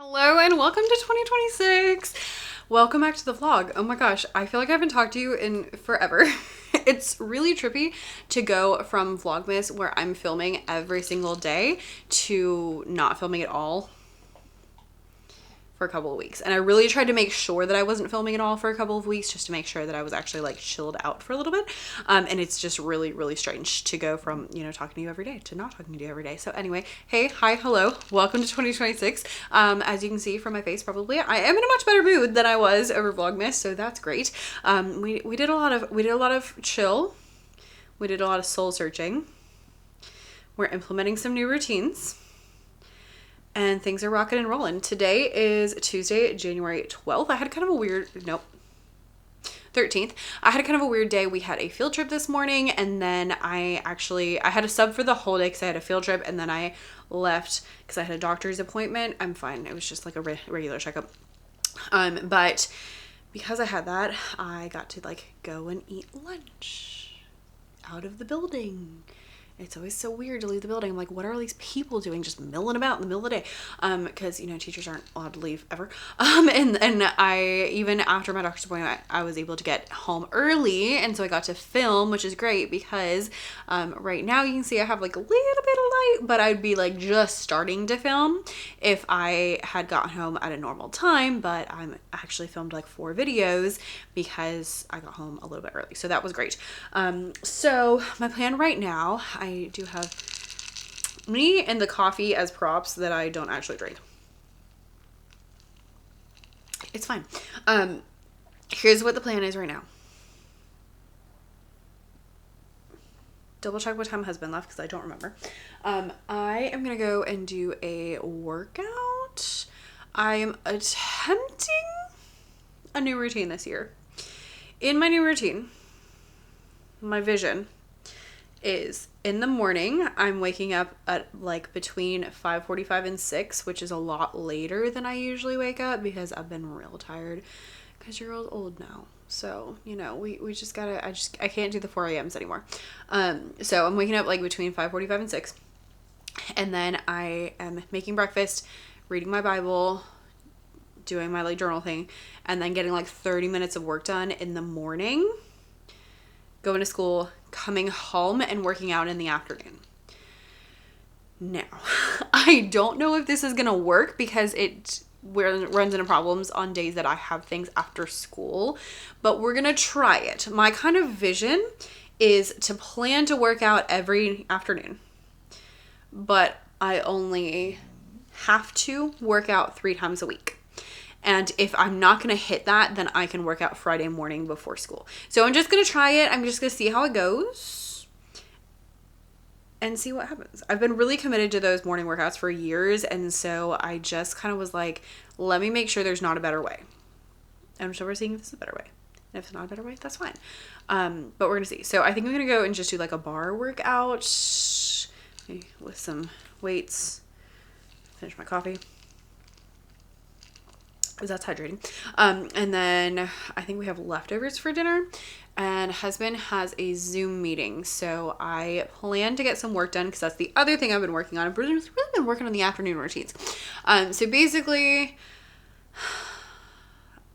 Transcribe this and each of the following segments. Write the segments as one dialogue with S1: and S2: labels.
S1: Hello and welcome to 2026. Welcome back to the vlog. Oh my gosh, I feel like I haven't talked to you in forever. It's really trippy to go from Vlogmas where I'm filming every single day to not filming at all for a couple of weeks. And I really tried to make sure that I wasn't filming at all for a couple of weeks just to make sure that I was actually like chilled out for a little bit. And it's just really, really strange to go from, talking to you every day to not talking to you every day. So anyway, hey, hi, hello, welcome to 2026. As you can see from my face, probably I am in a much better mood than I was over Vlogmas. So that's great. We did a lot of chill. We did a lot of soul searching. We're implementing some new routines. And things are rocking and rolling. Today is Tuesday, January 12th. I had kind of a weird, 13th. I had kind of a weird day. We had a field trip this morning, and then I had a sub for the whole day because I had a field trip, and then I left because I had a doctor's appointment. I'm fine. It was just like a regular checkup. But because I had that, I got to like go and eat lunch out of the building. It's always so weird to leave the building. I'm like, what are all these people doing just milling about in the middle of the day? Because, teachers aren't allowed to leave ever. And I, even after my doctor's appointment, I was able to get home early. And so I got to film, which is great because right now you can see I have like a little bit of light, but I'd be like just starting to film if I had gotten home at a normal time. But I'm actually filmed like 4 videos because I got home a little bit early. So that was great. So my plan right now, I do have me and the coffee as props that I don't actually drink. It's fine. Here's what the plan is right now. Double check what time husband left because I don't remember. I am going to go and do a workout. I am attempting a new routine this year. In my new routine, my vision is in the morning, I'm waking up at like between 5:45 and 6, which is a lot later than I usually wake up because I've been real tired because you're old now. So, we just gotta, I can't do the 4 a.m.s anymore. So I'm waking up like between 5:45 and 6. And then I am making breakfast, reading my Bible, doing my like journal thing, and then getting like 30 minutes of work done in the morning, going to school, coming home, and working out in the afternoon. Now, I don't know if this is going to work because it runs into problems on days that I have things after school, but we're going to try it. My kind of vision is to plan to work out every afternoon, but I only have to work out 3 times a week. And if I'm not going to hit that, then I can work out Friday morning before school. So I'm just going to try it. I'm just going to see how it goes and see what happens. I've been really committed to those morning workouts for years. And so I just kind of was like, let me make sure there's not a better way. And so we're seeing if this is a better way. And if it's not a better way, that's fine. But we're going to see. So I think I'm going to go and just do like a bar workout with some weights. Finish my coffee. Because that's hydrating. And then I think we have leftovers for dinner, and husband has a Zoom meeting. So I plan to get some work done because that's the other thing I've been working on. I've really been working on the afternoon routines. So basically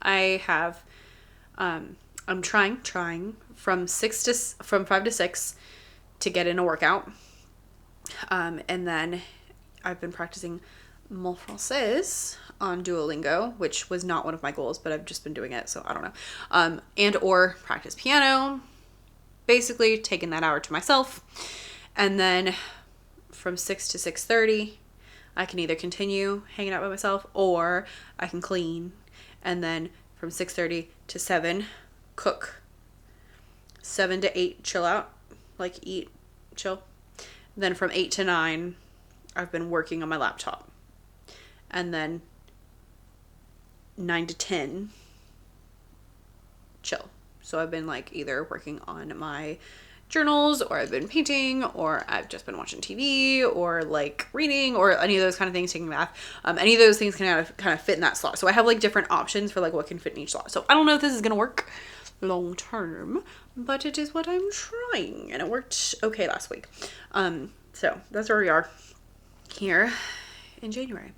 S1: I have, I'm trying from 5 to 6 to get in a workout. And then I've been practicing Mot Français on Duolingo, which was not one of my goals, but I've just been doing it, so I don't know. And or practice piano, basically taking that hour to myself. And then from 6 to 6:30, I can either continue hanging out by myself or I can clean. And then from 6:30 to 7, cook. 7 to 8, chill out, like eat, chill. Then from 8 to 9, I've been working on my laptop. And then 9 to 10, chill. So I've been like either working on my journals, or I've been painting, or I've just been watching TV, or like reading, or any of those kind of things, taking a bath. Any of those things can kind of fit in that slot. So I have like different options for like what can fit in each slot. So I don't know if this is going to work long term, but it is what I'm trying, and it worked okay last week. So that's where we are here in January.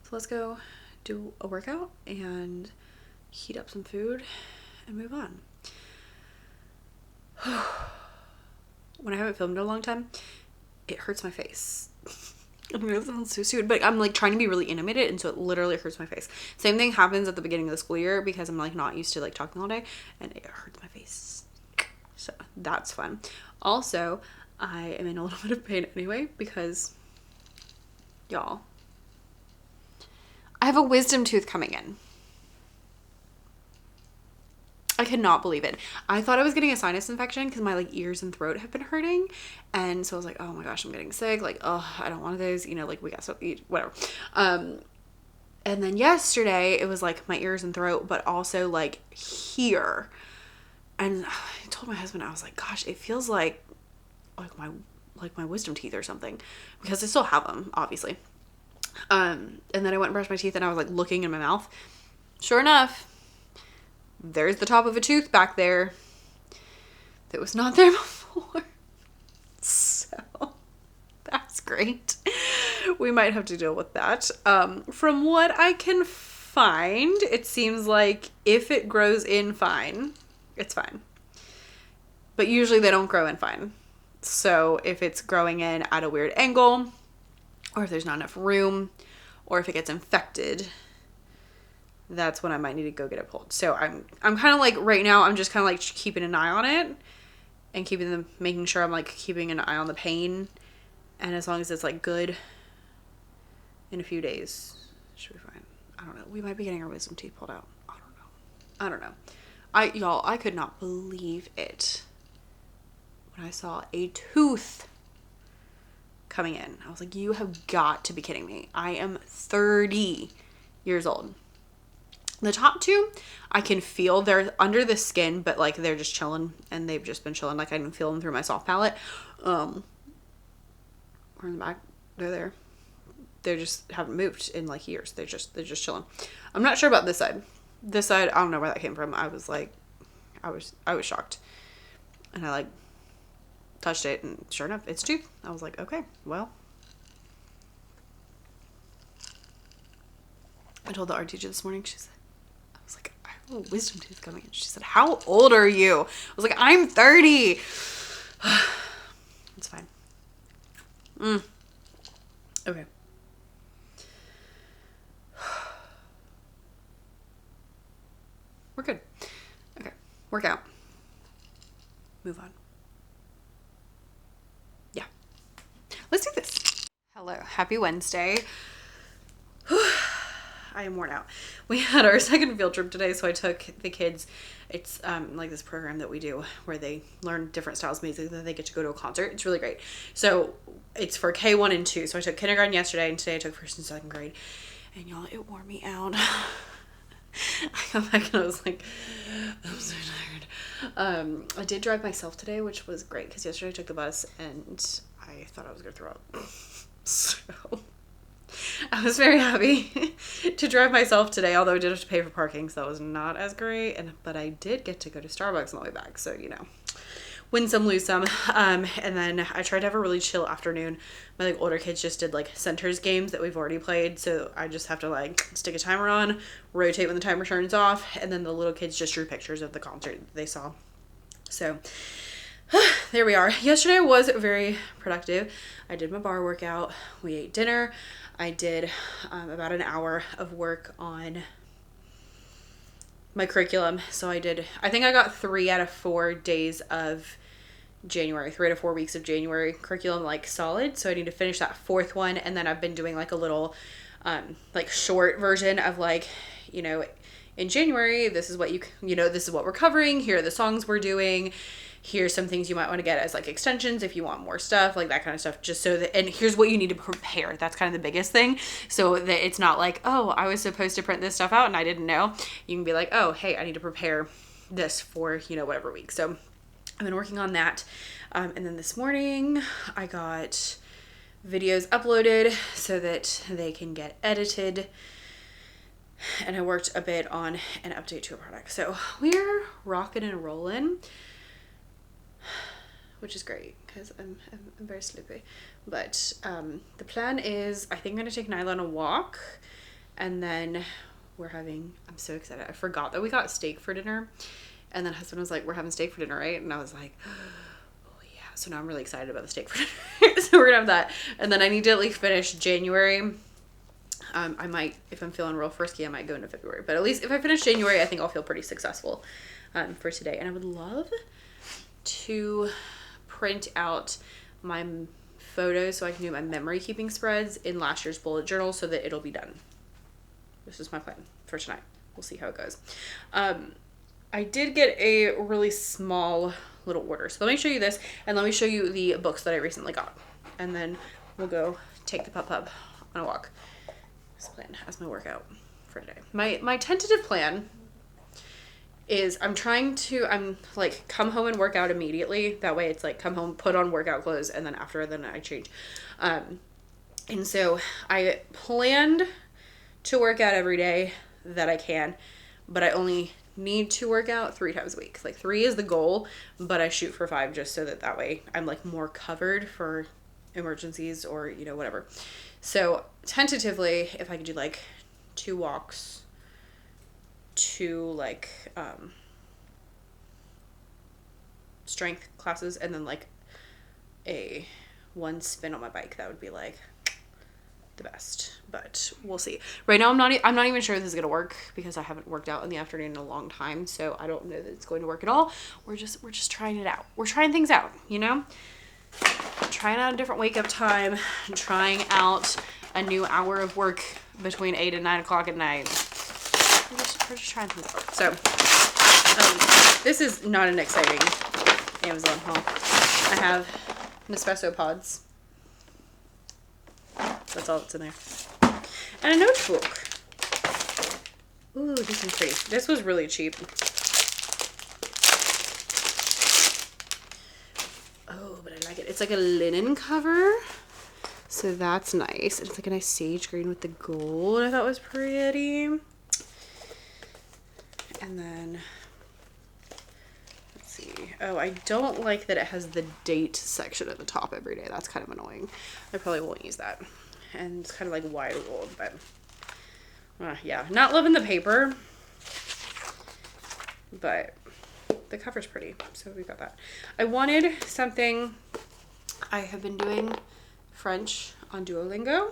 S1: So let's go do a workout and heat up some food and move on. When I haven't filmed in a long time, it hurts my face. I know it sounds so stupid, but I'm like trying to be really animated, and so it literally hurts my face. Same thing happens at the beginning of the school year because I'm like not used to like talking all day, and it hurts my face. So that's fun. Also, I am in a little bit of pain anyway because, y'all, I have a wisdom tooth coming in. I could not believe it. I thought I was getting a sinus infection because my like ears and throat have been hurting. And so I was like, oh my gosh, I'm getting sick. Like, oh, I don't want those, you know, like we got so eat, whatever. And then yesterday it was like my ears and throat, but also like here. And I told my husband, I was like, gosh, it feels like my wisdom teeth or something, because I still have them, obviously. And then I went and brushed my teeth and I was like looking in my mouth. Sure enough, there's the top of a tooth back there that was not there before. So that's great. We might have to deal with that. From what I can find, it seems like if it grows in fine, it's fine. But usually they don't grow in fine. So if it's growing in at a weird angle, or if there's not enough room, or if it gets infected, that's when I might need to go get it pulled. So I'm kind of like right now, I'm just kind of like keeping an eye on it and making sure I'm like keeping an eye on the pain. And as long as it's like good in a few days, it should be fine. I don't know. We might be getting our wisdom teeth pulled out. I don't know. Y'all, I could not believe it when I saw a tooth coming in. I was like, you have got to be kidding me. I am 30 years old. The top two, I can feel they're under the skin, but like they're just chilling, and they've just been chilling. Like I can feel them through my soft palate. Or in the back, they're there. They just haven't moved in like years. They're just chilling. I'm not sure about this side. This side, I don't know where that came from. I was shocked, and I like touched it, and sure enough, it's tooth. I was like, okay, well. I told the art teacher this morning. She said, I was like, I have a wisdom tooth coming in. She said, how old are you? I was like, I'm 30. It's fine. Okay. We're good. Okay. Workout. Move on. Yeah. Let's do this. Hello. Happy Wednesday. I am worn out. We had our second field trip today, so I took the kids. It's like this program that we do where they learn different styles of music, that they get to go to a concert. It's really great. So it's for K1 and 2. So I took kindergarten yesterday, and today I took first and second grade. And y'all, it wore me out. I got back and I was like, I'm so tired. I did drive myself today, which was great because yesterday I took the bus and I thought I was gonna throw up. So I was very happy to drive myself today, although I did have to pay for parking, so that was not as great. But I did get to go to Starbucks on the way back, so you know, win some, lose some. And then I tried to have a really chill afternoon. My like older kids just did like centers games that we've already played, so I just have to like stick a timer on, rotate when the timer turns off, and then the little kids just drew pictures of the concert that they saw. So there we are. Yesterday was very productive. I did my bar workout. We ate dinner. I did about an hour of work on my curriculum. So I think I got 3 out of 4 days of January, 3 to 4 weeks of January curriculum like solid. So I need to finish that 4th one. And then I've been doing like a little like short version of like, you know, in January, this is what this is what we're covering. Here are the songs we're doing. Here's some things you might want to get as like extensions if you want more stuff, like that kind of stuff, just so that, and here's what you need to prepare. That's kind of the biggest thing, so that it's not like, oh, I was supposed to print this stuff out and I didn't know. You can be like, oh, hey, I need to prepare this for, you know, whatever week. So I've been working on that. And then this morning I got videos uploaded so that they can get edited. And I worked a bit on an update to a product. So we're rocking and rolling, which is great because I'm very sleepy. But the plan is, I think I'm going to take Nyla on a walk And then I'm so excited. I forgot that we got steak for dinner. And then husband was like, we're having steak for dinner, right? And I was like, oh yeah. So now I'm really excited about the steak for dinner. So we're gonna have that. And then I need to at least finish January. I might, if I'm feeling real frisky, I might go into February. But at least if I finish January, I think I'll feel pretty successful for today. And I would love to print out my photos so I can do my memory keeping spreads in last year's bullet journal so that it'll be done. This is my plan for tonight. We'll see how it goes. I did get a really small little order. So let me show you this, and let me show you the books that I recently got. And then we'll go take the pup on a walk. This plan as my workout for today. My tentative plan is I'm like come home and work out immediately. That way it's like come home, put on workout clothes, and then then I change. And so I planned to work out every day that I can, but I only need to work out 3 times a week. Like 3 is the goal, but I shoot for 5 just so that way I'm like more covered for emergencies or, you know, whatever. So tentatively, if I could do like 2 walks, 2 like strength classes, and then like a 1 spin on my bike, that would be like the best. But we'll see. Right now I'm not even sure this is gonna work because I haven't worked out in the afternoon in a long time, so I don't know that it's going to work at all. We're just trying it out. We're trying things out, you know, trying out a different wake up time, trying out a new hour of work between 8 and 9 o'clock at night. We're just trying things out. So this is not an exciting Amazon haul. I have Nespresso pods. That's all that's in there. And a notebook. Ooh, this is pretty. This was really cheap. Oh, but I like it. It's like a linen cover. So that's nice. It's like a nice sage green with the gold. I thought was pretty. And then, let's see. Oh, I don't like that it has the date section at the top every day. That's kind of annoying. I probably won't use that. And it's kind of like wide gold, but yeah, not loving the paper, but the cover's pretty, so we got that. I wanted something. I have been doing French on Duolingo,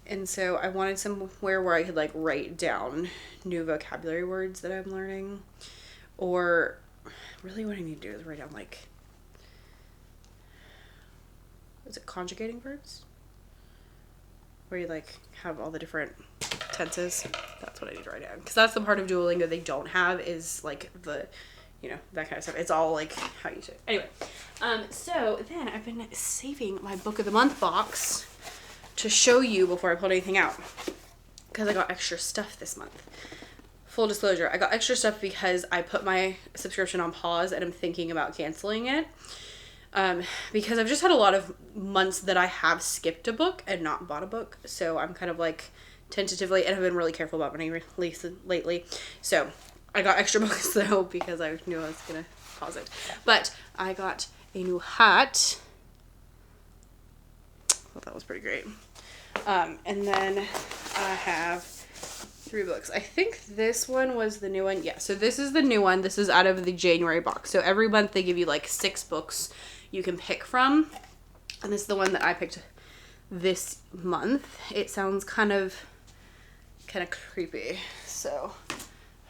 S1: and so I wanted somewhere where I could like write down new vocabulary words that I'm learning, or really what I need to do is write down like, is it conjugating verbs? Where you like have all the different tenses. That's what I need to write down, because that's the part of Duolingo they don't have, is like the, you know, that kind of stuff. It's all like how you say it. Anyway, so then I've been saving my book of the month box to show you before I put anything out, because I got extra stuff this month. Full disclosure, I got extra stuff because I put my subscription on pause and I'm thinking about canceling it. Because I've just had a lot of months that I have skipped a book and not bought a book. So I'm kind of like tentatively, and I've been really careful about my releases lately. So I got extra books though, because I knew I was going to pause it. But I got a new hat. Well, that was pretty great. And then I have 3 books. I think this one was the new one. Yeah, so this is the new one. This is out of the January box. So every month they give you like 6 books you can pick from. And this is the one that I picked this month. It sounds kind of creepy. So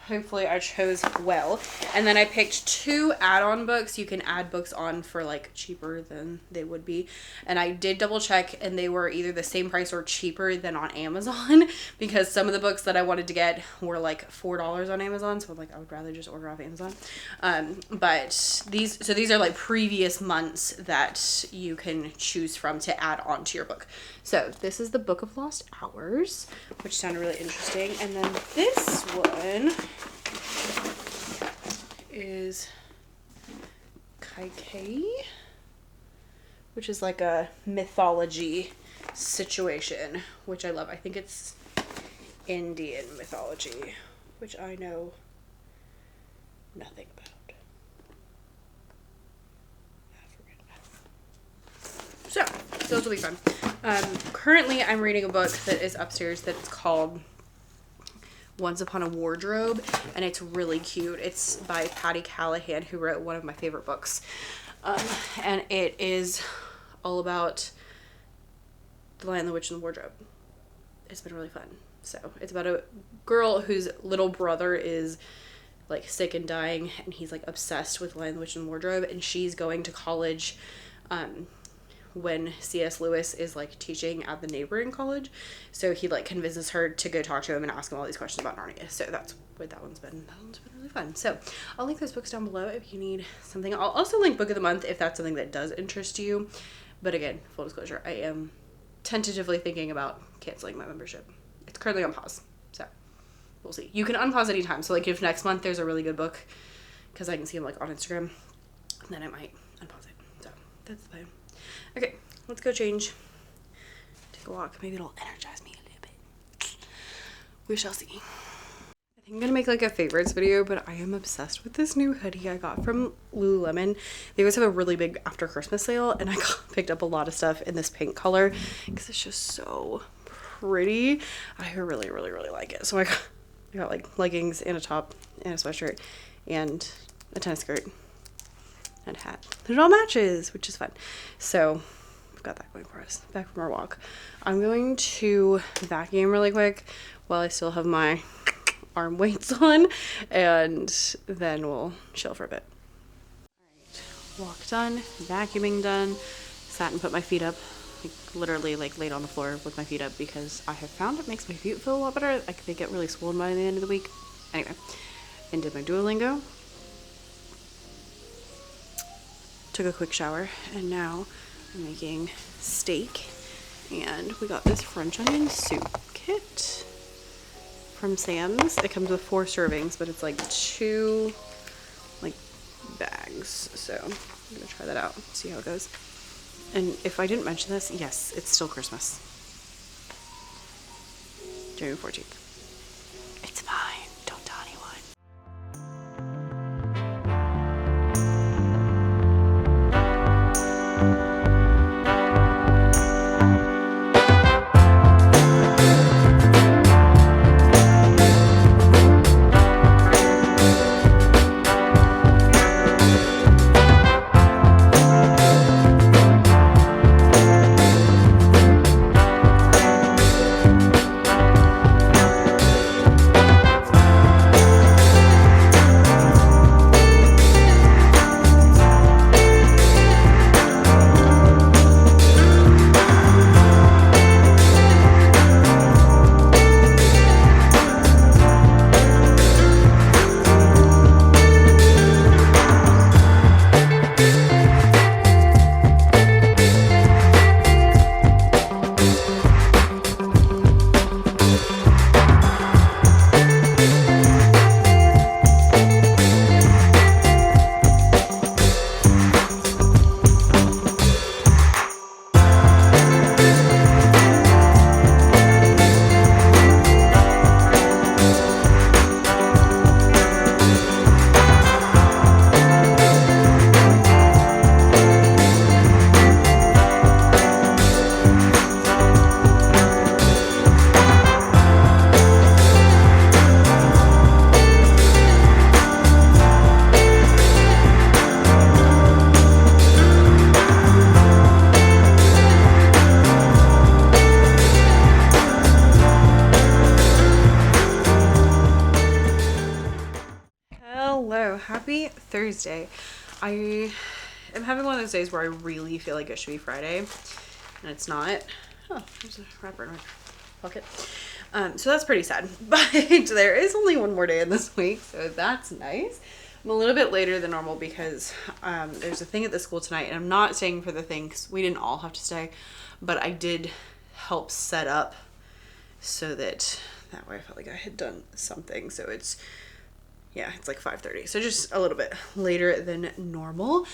S1: hopefully I chose well. And then I picked 2 add-on books. You can add books on for like cheaper than they would be. And I did double check, and they were either the same price or cheaper than on Amazon, because some of the books that I wanted to get were like $4 on Amazon. So I'm like, I would rather just order off Amazon. But these are like previous months that you can choose from to add on to your book. So this is the Book of Lost Hours, which sounded really interesting. And then this one is Kaikei, which is like a mythology situation, which I love. I think it's Indian mythology, which I know nothing about. So So this will be fun. Currently I'm reading a book that is upstairs that's called Once Upon a Wardrobe, and it's really cute. It's by Patty Callahan, who wrote one of my favorite books. And it is all about The Lion, the Witch, and the Wardrobe. It's been really fun. So it's about a girl whose little brother is like sick and dying, and he's like obsessed with Lion, the Witch, and the Wardrobe, and she's going to college when C.S. Lewis is like teaching at the neighboring college. So he like convinces her to go talk to him and ask him all these questions about Narnia. So that's what that one's been really fun. So I'll link those books down below if you need something. I'll also link book of the month if that's something that does interest you. But again, full disclosure, I am tentatively thinking about canceling my membership. It's currently on pause, so we'll see. You can unpause anytime. So like if next month there's a really good book, because I can see them like on Instagram, then I might unpause it. So that's the plan. Okay, let's go change. Take a walk. Maybe it'll energize me a little bit. We shall see. I think I'm gonna make like a favorites video, but I am obsessed with this new hoodie I got from Lululemon. They always have a really big after Christmas sale, and I picked up a lot of stuff in this pink color because it's just so pretty. I really like it. So I got like leggings and a top and a sweatshirt and a tennis skirt and a hat. And it all matches, which is fun. So we've got that going for us. Back from our walk. I'm going to vacuum really quick while I still have my arm weights on, and then we'll chill for a bit. Alright, walk done, vacuuming done, sat and put my feet up, like literally like laid on the floor with my feet up because I have found it makes my feet feel a lot better. Like they get really swollen by the end of the week. Anyway, and did my Duolingo. Took a quick shower, and now I'm making steak, and we got this French onion soup kit from Sam's. It comes with 4 servings, but it's like 2 like bags. So I'm gonna try that out, see how it goes. And if I didn't mention this, yes, it's still Christmas. January 14th. It's fine. Don't tell anyone. Happy Thursday. I am having one of those days where I really feel like it should be Friday, and it's not. Oh, there's a wrapper in my pocket. So that's pretty sad, but there is only one more day in this week, so that's nice. I'm a little bit later than normal because there's a thing at the school tonight, and I'm not staying for the thing because we didn't all have to stay, but I did help set up so that way I felt like I had done something. So it's like 5:30, so just a little bit later than normal.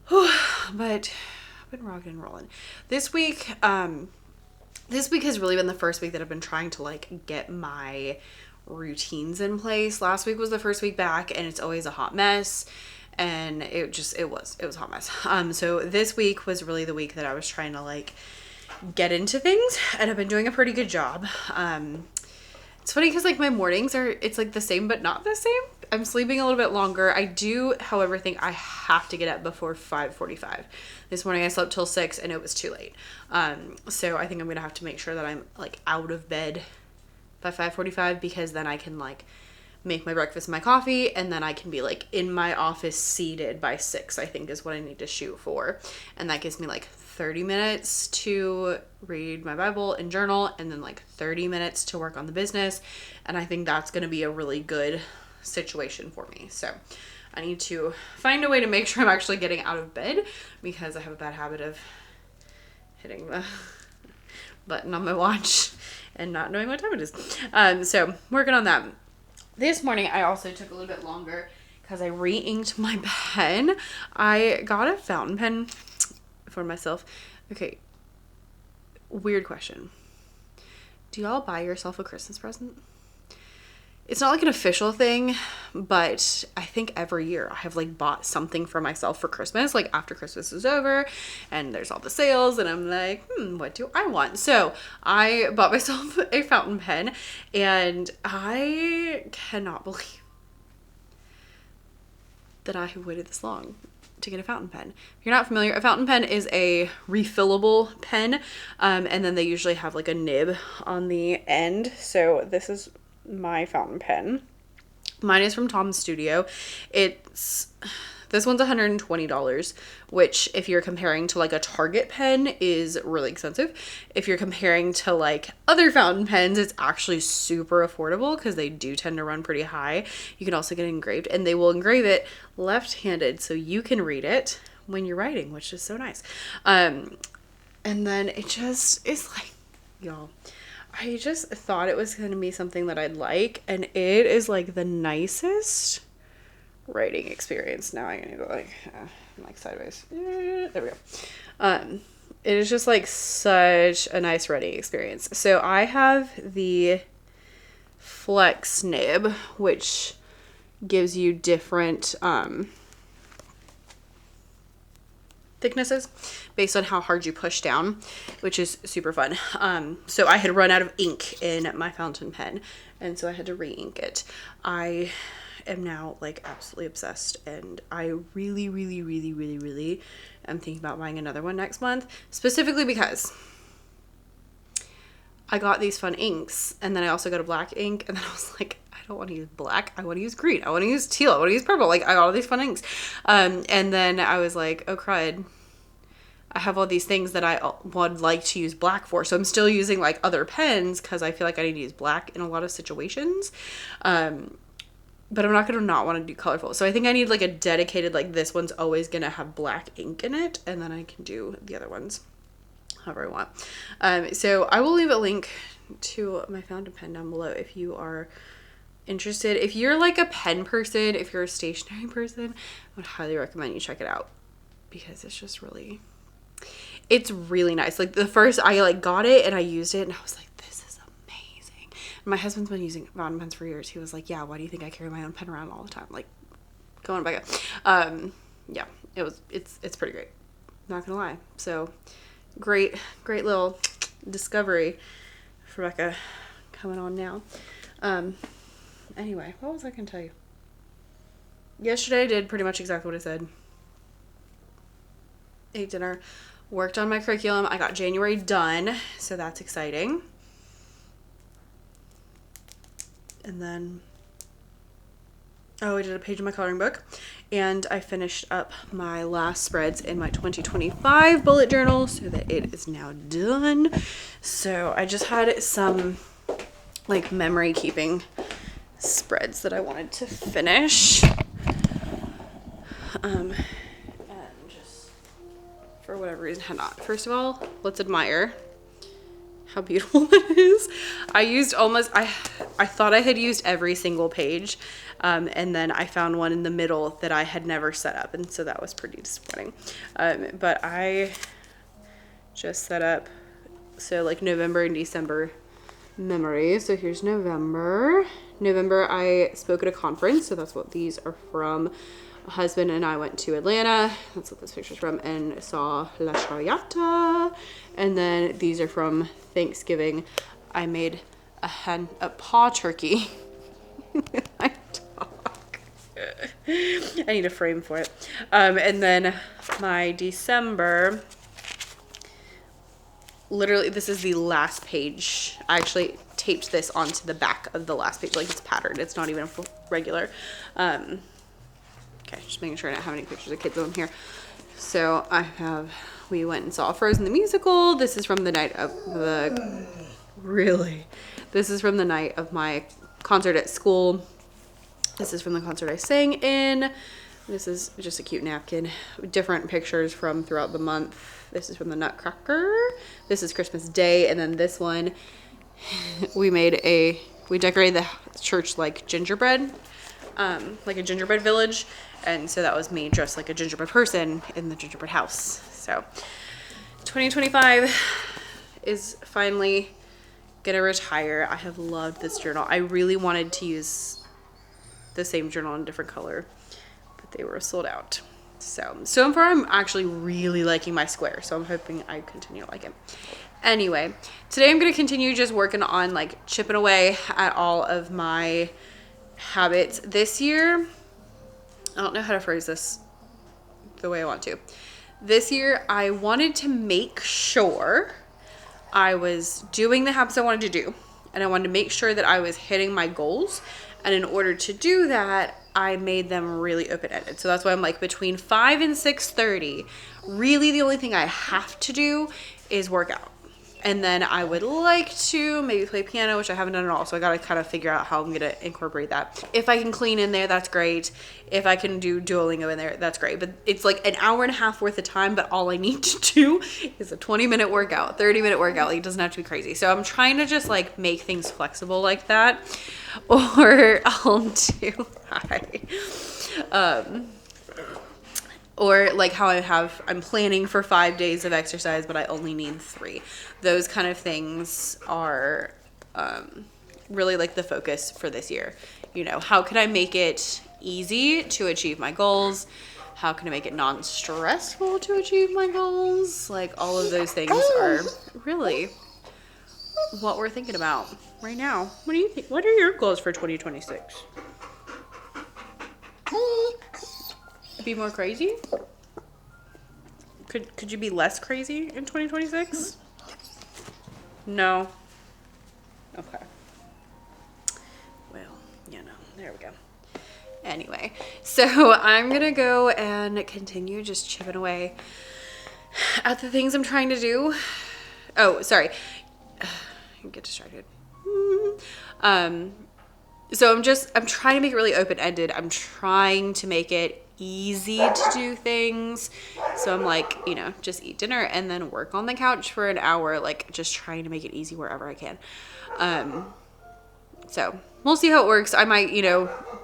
S1: But I've been rocking and rolling this week. This week has really been the first week that I've been trying to like get my routines in place. Last week was the first week back, and it's always a hot mess. and it was a hot mess. So this week was really the week that I was trying to like get into things, and I've been doing a pretty good job. It's funny because like my mornings it's like the same but not the same. I'm sleeping a little bit longer. I do, however, think I have to get up before 5:45. This morning I slept till 6 and it was too late. So I think I'm gonna have to make sure that I'm like out of bed by 5:45, because then I can like make my breakfast and my coffee, and then I can be like in my office seated by 6, I think is what I need to shoot for. And that gives me like 30 minutes to read my Bible and journal, and then like 30 minutes to work on the business. And I think that's going to be a really good situation for me. So I need to find a way to make sure I'm actually getting out of bed, because I have a bad habit of hitting the button on my watch and not knowing what time it is. So working on that. This morning I also took a little bit longer because I re-inked my pen. I got a fountain pen for myself. Okay, weird question. Do y'all buy yourself a Christmas present? It's not like an official thing, but I think every year I have like bought something for myself for Christmas, like after Christmas is over and there's all the sales, and I'm like, what do I want? So I bought myself a fountain pen, and I cannot believe that I have waited this long to get a fountain pen. If you're not familiar, a fountain pen is a refillable pen, and then they usually have like a nib on the end. So this is my fountain pen. Mine is from Tom's Studio. This one's $120, which if you're comparing to like a Target pen is really expensive. If you're comparing to like other fountain pens, it's actually super affordable because they do tend to run pretty high. You can also get it engraved, and they will engrave it left-handed so you can read it when you're writing, which is so nice. And then it just is like, y'all, I just thought it was going to be something that I'd like, and it is like the nicest writing experience. Now I need to like sideways. There we go. It is just like such a nice writing experience. So I have the Flex nib, which gives you different thicknesses based on how hard you push down, which is super fun. So I had run out of ink in my fountain pen, and so I had to re-ink it. I am now like absolutely obsessed, and I really am thinking about buying another one next month, specifically because I got these fun inks, and then I also got a black ink, and then I was like, I don't want to use black, I want to use green, I want to use teal, I want to use purple. Like, I got all these fun inks, and then I was like, oh crud, I have all these things that I would like to use black for. So I'm still using like other pens because I feel like I need to use black in a lot of situations. But I'm not going to not want to do colorful. So I think I need like a dedicated, like this one's always going to have black ink in it. And then I can do the other ones however I want. So I will leave a link to my fountain pen down below if you are interested. If you're like a pen person, if you're a stationery person, I would highly recommend you check it out, because it's just really... it's really nice. Like the first, I like got it and I used it and I was like, this is amazing. And my husband's been using fountain pens for years. He was like, yeah, why do you think I carry my own pen around all the time? Like, go on back up. Yeah, it's pretty great. Not gonna lie. So great little discovery for Rebecca coming on now. Anyway, what was I gonna tell you? Yesterday I did pretty much exactly what I said. Ate dinner, worked on my curriculum. I got January done, so that's exciting. And then, I did a page in my coloring book, and I finished up my last spreads in my 2025 bullet journal so that it is now done. So I just had some like memory keeping spreads that I wanted to finish. And just for whatever reason had not. First of all, let's admire how beautiful it is. I thought I had used every single page, and then I found one in the middle that I had never set up, and so that was pretty disappointing. But I just set up, so like November and December memories. So here's November. November, I spoke at a conference, so that's what these are from. My husband and I went to Atlanta. That's what this picture's from, and saw La Traviata. And then these are from Thanksgiving. I made a paw turkey. I talk. I need a frame for it. And then my December, literally, this is the last page. I actually taped this onto the back of the last page, like it's patterned. It's not even regular. Okay, just making sure I don't have any pictures of kids on here. So we went and saw Frozen the musical. This is from the night of This is from the night of my concert at school. This is from the concert I sang in. This is just a cute napkin. Different pictures from throughout the month. This is from the Nutcracker. This is Christmas Day. And then this one, we decorated the church like gingerbread, like a gingerbread village. And so that was me dressed like a gingerbread person in the gingerbread house. So 2025 is finally gonna retire. I have loved this journal. I really wanted to use the same journal in a different color, but they were sold out. So far I'm actually really liking my square, so I'm hoping I continue to like it. Anyway, today I'm going to continue just working on like chipping away at all of my habits. This year, I don't know how to phrase this the way I want to. This year, I wanted to make sure I was doing the habits I wanted to do, and I wanted to make sure that I was hitting my goals. And in order to do that, I made them really open-ended. So that's why I'm like between 5 and 6:30, really the only thing I have to do is work out. And then I would like to maybe play piano, which I haven't done at all. So I got to kind of figure out how I'm going to incorporate that. If I can clean in there, that's great. If I can do Duolingo in there, that's great. But it's like an hour and a half worth of time. But all I need to do is a 20-minute workout, 30-minute workout. Like, it doesn't have to be crazy. So I'm trying to just like make things flexible like that. Or I'll do, or like how I'm planning for 5 days of exercise, but I only need 3. Those kind of things are really like the focus for this year. You know, how can I make it easy to achieve my goals? How can I make it non-stressful to achieve my goals? Like, all of those things are really what we're thinking about right now. What do you think? What are your goals for 2026? Be more crazy? Could you be less crazy in 2026? No. Okay. Well, there we go. Anyway, so I'm gonna go and continue just chipping away at the things I'm trying to do. Oh, sorry. I get distracted. So I'm trying to make it really open-ended. I'm trying to make it easy to do things. So I'm like, just eat dinner and then work on the couch for an hour, like just trying to make it easy wherever I can. So we'll see how it works. I might,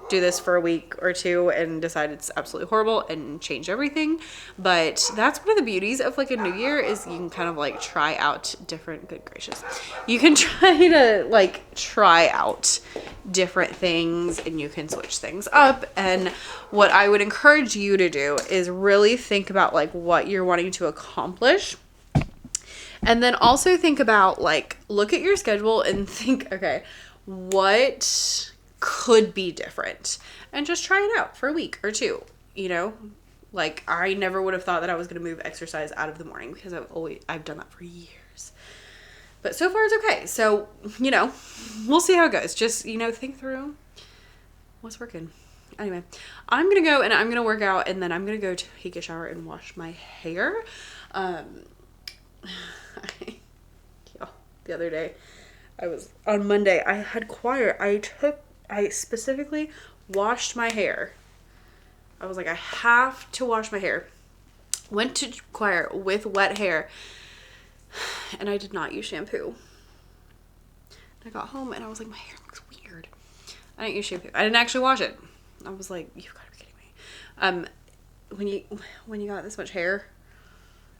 S1: do this for a week or two and decide it's absolutely horrible and change everything. But that's one of the beauties of like a new year is you can kind of like try out different, good gracious. You can try out different things and you can switch things up. And what I would encourage you to do is really think about like what you're wanting to accomplish. And then also think about like, look at your schedule and think, okay, what could be different, and just try it out for a week or two. Like, I never would have thought that I was going to move exercise out of the morning because I've done that for years, but so far it's okay. So we'll see how it goes. Just think through what's working. Anyway, I'm gonna go and I'm gonna work out, and then I'm gonna go take a shower and wash my hair. The other day, on Monday, I had choir. I specifically washed my hair. I was like, I have to wash my hair. Went to choir with wet hair, and I did not use shampoo. I got home and I was like, my hair looks weird. I didn't use shampoo. I didn't actually wash it. I was like, you've got to be kidding me. When you got this much hair,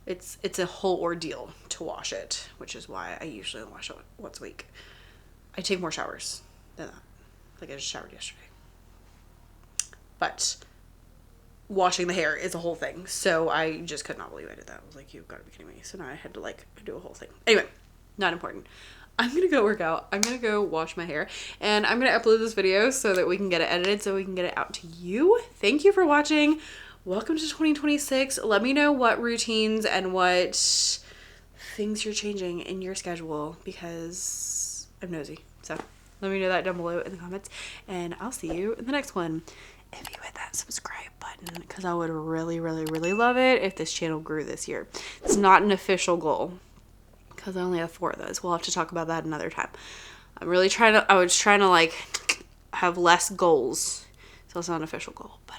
S1: it's a whole ordeal to wash it, which is why I usually wash it once a week. I take more showers than that. Like I just showered yesterday. But washing the hair is a whole thing. So I just could not believe I did that. I was like, you've got to be kidding me. So now I had to like do a whole thing. Anyway, not important. I'm going to go work out. I'm going to go wash my hair. And I'm going to upload this video so that we can get it edited so we can get it out to you. Thank you for watching. Welcome to 2026. Let me know what routines and what things you're changing in your schedule because I'm nosy. So let me know that down below in the comments. And I'll see you in the next one. If you hit that subscribe button, because I would really, really, really love it if this channel grew this year. It's not an official goal because I only have 4 of those. We'll have to talk about that another time. I was trying to like have less goals. So it's not an official goal, but